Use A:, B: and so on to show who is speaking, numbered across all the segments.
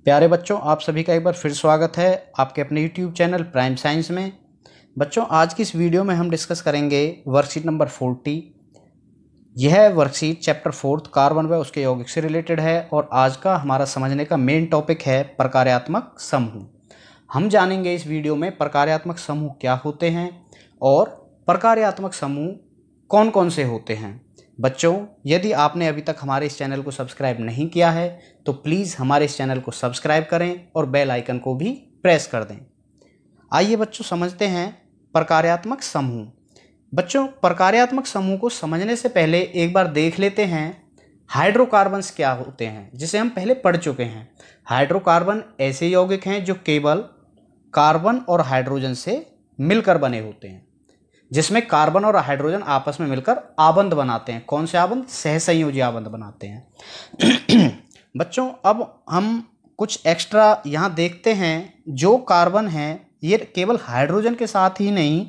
A: प्यारे बच्चों, आप सभी का एक बार फिर स्वागत है आपके अपने YouTube चैनल प्राइम साइंस में। बच्चों, आज की इस वीडियो में हम डिस्कस करेंगे वर्कशीट नंबर 40। यह वर्कशीट चैप्टर 4 कार्बन व उसके यौगिक से रिलेटेड है और आज का हमारा समझने का मेन टॉपिक है प्रकार्यात्मक समूह। हम जानेंगे इस वीडियो में प्रकार्यात्मक समूह क्या होते हैं और प्रकार्यात्मक समूह कौन कौन से होते हैं। बच्चों, यदि आपने अभी तक हमारे इस चैनल को सब्सक्राइब नहीं किया है तो प्लीज़ हमारे इस चैनल को सब्सक्राइब करें और बेल आइकन को भी प्रेस कर दें। आइए बच्चों, समझते हैं प्रकार्यात्मक समूह। बच्चों, प्रकार्यात्मक समूह को समझने से पहले एक बार देख लेते हैं हाइड्रोकार्बन्स क्या होते हैं, जिसे हम पहले पढ़ चुके हैं। हाइड्रोकार्बन ऐसे यौगिक हैं जो केवल कार्बन और हाइड्रोजन से मिलकर बने होते हैं, जिसमें कार्बन और हाइड्रोजन आपस में मिलकर आबंध बनाते हैं। कौन से आबंध? सहसंयोजी आबंध बनाते हैं। बच्चों, अब हम कुछ एक्स्ट्रा यहाँ देखते हैं। जो कार्बन है ये केवल हाइड्रोजन के साथ ही नहीं,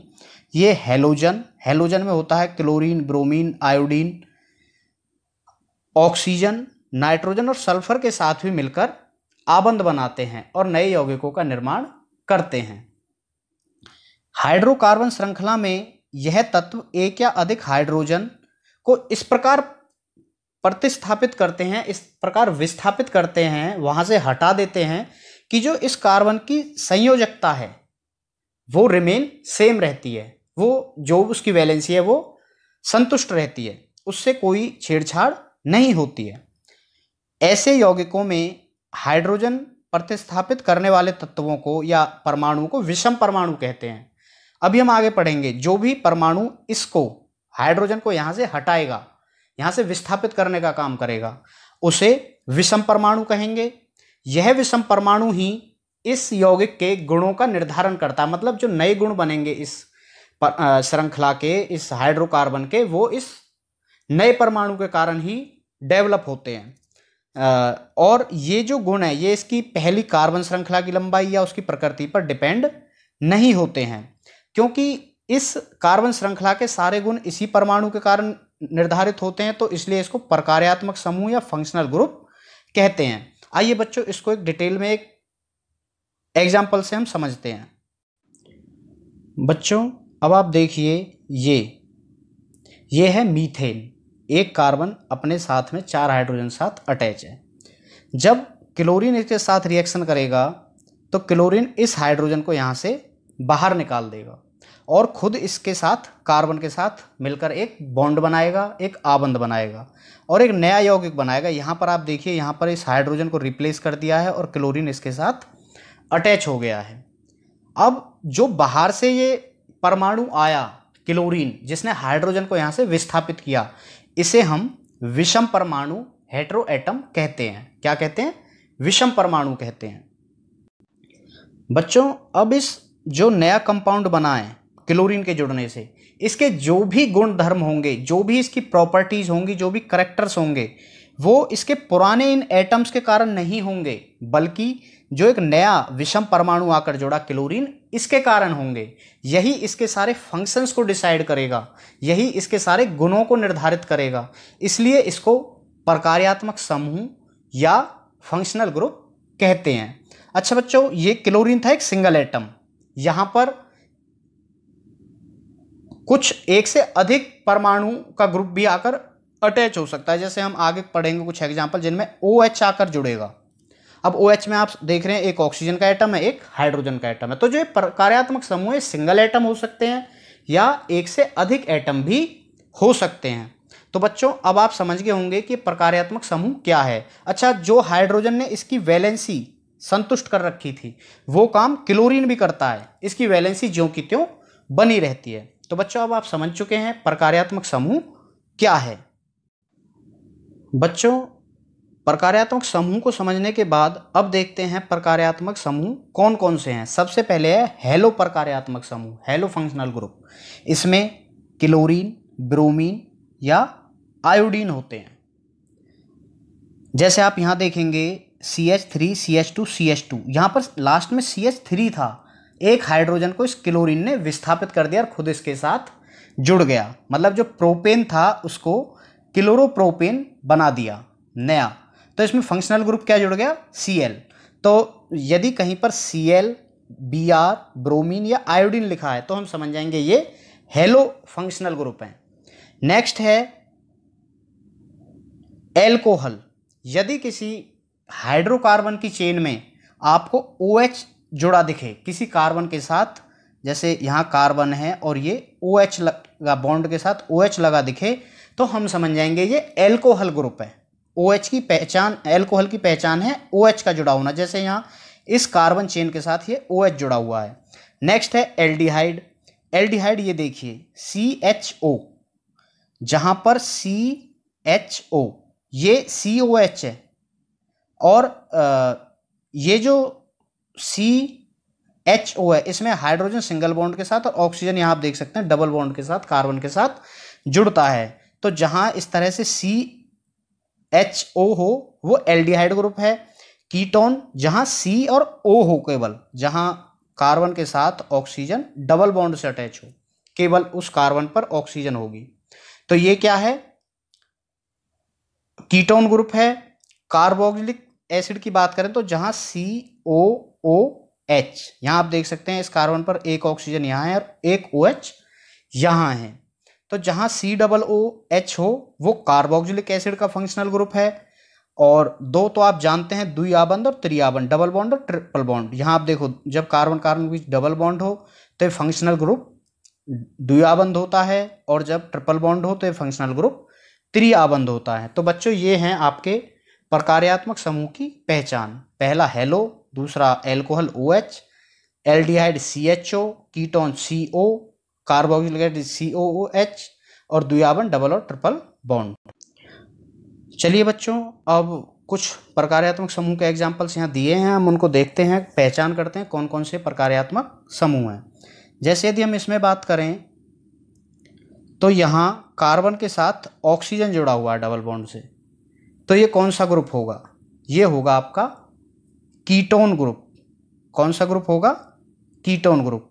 A: ये हेलोजन में होता है chlorine, bromine, iodine, oxygen, nitrogen और सल्फर के साथ भी मिलकर आबंध बनाते हैं और नए यौगिकों का निर्माण करते हैं। हाइड्रोकार्बन श्रृंखला में यह तत्व एक या अधिक हाइड्रोजन को इस प्रकार प्रतिस्थापित करते हैं, इस प्रकार विस्थापित करते हैं, वहां से हटा देते हैं कि जो इस कार्बन की संयोजकता है वो रिमेन सेम रहती है, वो जो उसकी वैलेंसी है वो संतुष्ट रहती है, उससे कोई छेड़छाड़ नहीं होती है। ऐसे यौगिकों में हाइड्रोजन प्रतिस्थापित करने वाले तत्वों को या परमाणु को विषम परमाणु कहते हैं। अभी हम आगे पढ़ेंगे, जो भी परमाणु इसको हाइड्रोजन को यहां से हटाएगा, यहां से विस्थापित करने का काम करेगा, उसे विषम परमाणु कहेंगे। यह विषम परमाणु ही इस यौगिक के गुणों का निर्धारण करता है। मतलब जो नए गुण बनेंगे इस श्रृंखला के, इस हाइड्रोकार्बन के, वो इस नए परमाणु के कारण ही डेवलप होते हैं। और ये जो गुण है ये इसकी पहली कार्बन श्रृंखला की लंबाई या उसकी प्रकृति पर डिपेंड नहीं होते हैं, क्योंकि इस कार्बन श्रृंखला के सारे गुण इसी परमाणु के कारण निर्धारित होते हैं, तो इसलिए इसको प्रकार्यात्मक समूह या फंक्शनल ग्रुप कहते हैं। आइए बच्चों, इसको एक डिटेल में एक एग्जाम्पल से हम समझते हैं। बच्चों, अब आप देखिए, ये है मीथेन। एक कार्बन अपने साथ में 4 हाइड्रोजन साथ अटैच है। जब क्लोरीन इसके साथ रिएक्शन करेगा तो क्लोरीन इस हाइड्रोजन को यहाँ से बाहर निकाल देगा और खुद इसके साथ कार्बन के साथ मिलकर एक बॉन्ड बनाएगा, एक आबंध बनाएगा और एक नया यौगिक बनाएगा। यहाँ पर आप देखिए, यहाँ पर इस हाइड्रोजन को रिप्लेस कर दिया है और क्लोरीन इसके साथ अटैच हो गया है। अब जो बाहर से ये परमाणु आया क्लोरीन, जिसने हाइड्रोजन को यहाँ से विस्थापित किया, इसे हम विषम परमाणु हेटेरो एटम कहते हैं। क्या कहते हैं? विषम परमाणु कहते हैं। बच्चों, अब इस जो नया कंपाउंड बना है क्लोरीन के जुड़ने से, इसके जो भी गुण धर्म होंगे, जो भी इसकी प्रॉपर्टीज होंगी, जो भी करैक्टर्स होंगे, वो इसके पुराने इन एटम्स के कारण नहीं होंगे, बल्कि जो एक नया विषम परमाणु आकर जुड़ा क्लोरीन, इसके कारण होंगे। यही इसके सारे फंक्शंस को डिसाइड करेगा, यही इसके सारे गुणों को निर्धारित करेगा। इसलिए इसको प्रकार्यात्मक समूह या फंक्शनल ग्रुप कहते हैं। अच्छा बच्चों, ये क्लोरीन था एक सिंगल एटम। यहां पर कुछ एक से अधिक परमाणु का ग्रुप भी आकर अटैच हो सकता है। जैसे हम आगे पढ़ेंगे कुछ एग्जांपल जिनमें OH आकर जुड़ेगा। अब OH में आप देख रहे हैं एक ऑक्सीजन का एटम है, एक हाइड्रोजन का एटम है। तो जो प्रकार्यात्मक समूह है, सिंगल एटम हो सकते हैं या एक से अधिक एटम भी हो सकते हैं। तो बच्चों, अब आप समझ गए होंगे कि प्रकार्यात्मक समूह क्या है। अच्छा, जो हाइड्रोजन ने इसकी वैलेंसी संतुष्ट कर रखी थी, वो काम क्लोरीन भी करता है, इसकी वैलेंसी ज्यों की त्यों बनी रहती है। तो बच्चों, अब आप समझ चुके हैं प्रकार्यात्मक समूह क्या है। बच्चों, प्रकार्यात्मक समूह को समझने के बाद अब देखते हैं प्रकार्यात्मक समूह कौन कौन से हैं। सबसे पहले है हेलो प्रकार्यात्मक समूह, हेलो फंक्शनल ग्रुप। इसमें क्लोरीन, ब्रोमीन या आयोडीन होते हैं। जैसे आप यहाँ देखेंगे CH3, CH2, CH2, यहाँ पर लास्ट में CH3 था। एक हाइड्रोजन को इस क्लोरीन ने विस्थापित कर दिया और खुद इसके साथ जुड़ गया। मतलब जो प्रोपेन था उसको क्लोरोप्रोपेन बना दिया नया। तो इसमें फंक्शनल ग्रुप क्या जुड़ गया? Cl। तो यदि कहीं पर Cl, Br, ब्रोमीन या आयोडीन लिखा है तो हम समझ जाएंगे ये हेलो फंक्शनल ग्रुप है। नेक्स्ट है एल्कोहल। यदि किसी हाइड्रोकार्बन की चेन में आपको OH जुड़ा दिखे किसी कार्बन के साथ, जैसे यहाँ कार्बन है और ये OH लगा, बॉन्ड के साथ OH लगा दिखे, तो हम समझ जाएंगे ये एल्कोहल ग्रुप है। OH की पहचान, एल्कोहल की पहचान है OH का जुड़ा होना, जैसे यहाँ इस कार्बन चेन के साथ ये OH जुड़ा हुआ है। नेक्स्ट है एल्डिहाइड। एल्डिहाइड ये देखिए CHO, जहाँ पर CHO ये COH है और ये जो CHO है इसमें हाइड्रोजन सिंगल बॉन्ड के साथ और ऑक्सीजन यहाँ आप देख सकते हैं डबल बॉन्ड के साथ कार्बन के साथ जुड़ता है। तो जहाँ इस तरह से CHO हो वो एल्डिहाइड ग्रुप है। कीटोन जहाँ C और O हो, केवल जहाँ कार्बन के साथ ऑक्सीजन डबल बॉन्ड से अटैच हो, केवल उस कार्बन पर ऑक्सीजन होगी, तो ये क्या है, कीटोन ग्रुप है। कार्बोक्सिलिक एसिड की बात करें तो जहां COOH, यहां आप देख सकते हैं इस कार्बन पर एक ऑक्सीजन यहाँ है और एक OH यहाँ है, तो जहां COOH हो वो कार्बोक्सिलिक एसिड का फंक्शनल ग्रुप है। और दो तो आप जानते हैं, द्विआबंध और त्रिआबंध, डबल बॉन्ड और ट्रिपल बॉन्ड। यहाँ आप देखो जब कार्बन कार्बन के बीच डबल बॉन्ड हो तो ये फंक्शनल ग्रुप द्विआबंध होता है और जब ट्रिपल बॉन्ड हो तो ये फंक्शनल ग्रुप त्रिआबंध होता है। तो बच्चों ये हैं आपके प्रकार्यात्मक समूह की पहचान। पहला हेलो, दूसरा alcohol OH, aldehyde CHO, ketone CO, carboxylic acid COOH और द्विआबंध डबल और ट्रिपल बॉन्ड। चलिए बच्चों, अब कुछ प्रकार्यात्मक समूह के एग्जाम्पल्स यहाँ दिए हैं, हम उनको देखते हैं, पहचान करते हैं कौन कौन से प्रकार्यात्मक समूह हैं। जैसे यदि हम इसमें बात करें तो यहाँ कार्बन के साथ ऑक्सीजन जुड़ा हुआ है डबल बॉन्ड से, तो ये कौन सा ग्रुप होगा, ये होगा आपका कीटोन ग्रुप। कौन सा ग्रुप होगा, कीटोन ग्रुप।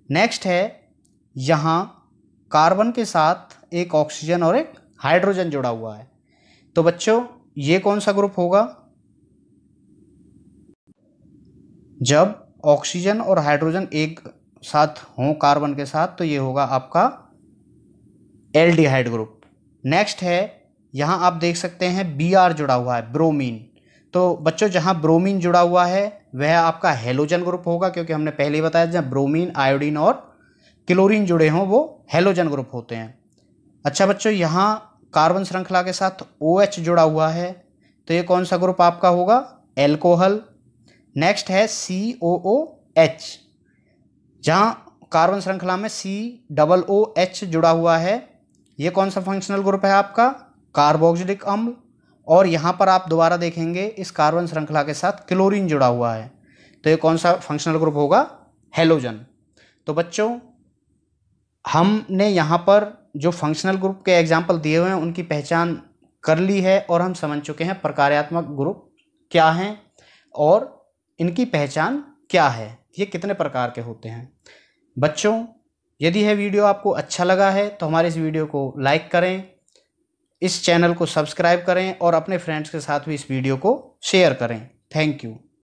A: नेक्स्ट है यहाँ कार्बन के साथ एक ऑक्सीजन और एक हाइड्रोजन जुड़ा हुआ है, तो बच्चों ये कौन सा ग्रुप होगा, जब ऑक्सीजन और हाइड्रोजन एक साथ हों कार्बन के साथ तो ये होगा आपका एल्डिहाइड ग्रुप। नेक्स्ट है यहाँ आप देख सकते हैं Br जुड़ा हुआ है, ब्रोमीन। तो बच्चों जहाँ ब्रोमीन जुड़ा हुआ है वह आपका हेलोजन ग्रुप होगा, क्योंकि हमने पहले ही बताया जब ब्रोमीन, आयोडीन और क्लोरीन जुड़े हों वो हेलोजन ग्रुप होते हैं। अच्छा बच्चों, यहाँ कार्बन श्रृंखला के साथ OH जुड़ा हुआ है, तो ये कौन सा ग्रुप आपका होगा, एल्कोहल। नेक्स्ट है COOH, जहाँ कार्बन श्रृंखला में COOH जुड़ा हुआ है, ये कौन सा फंक्शनल ग्रुप है आपका, कार्बोक्सिलिक अम्ल। और यहाँ पर आप दोबारा देखेंगे इस कार्बन श्रृंखला के साथ क्लोरीन जुड़ा हुआ है, तो ये कौन सा फंक्शनल ग्रुप होगा, हेलोजन। तो बच्चों हमने यहाँ पर जो फंक्शनल ग्रुप के एग्जाम्पल दिए हुए हैं उनकी पहचान कर ली है और हम समझ चुके हैं प्रकार्यात्मक ग्रुप क्या हैं और इनकी पहचान क्या है, ये कितने प्रकार के होते हैं। बच्चों यदि यह वीडियो आपको अच्छा लगा है तो हमारे इस वीडियो को लाइक करें, इस चैनल को सब्सक्राइब करें और अपने फ्रेंड्स के साथ भी इस वीडियो को शेयर करें। Thank you.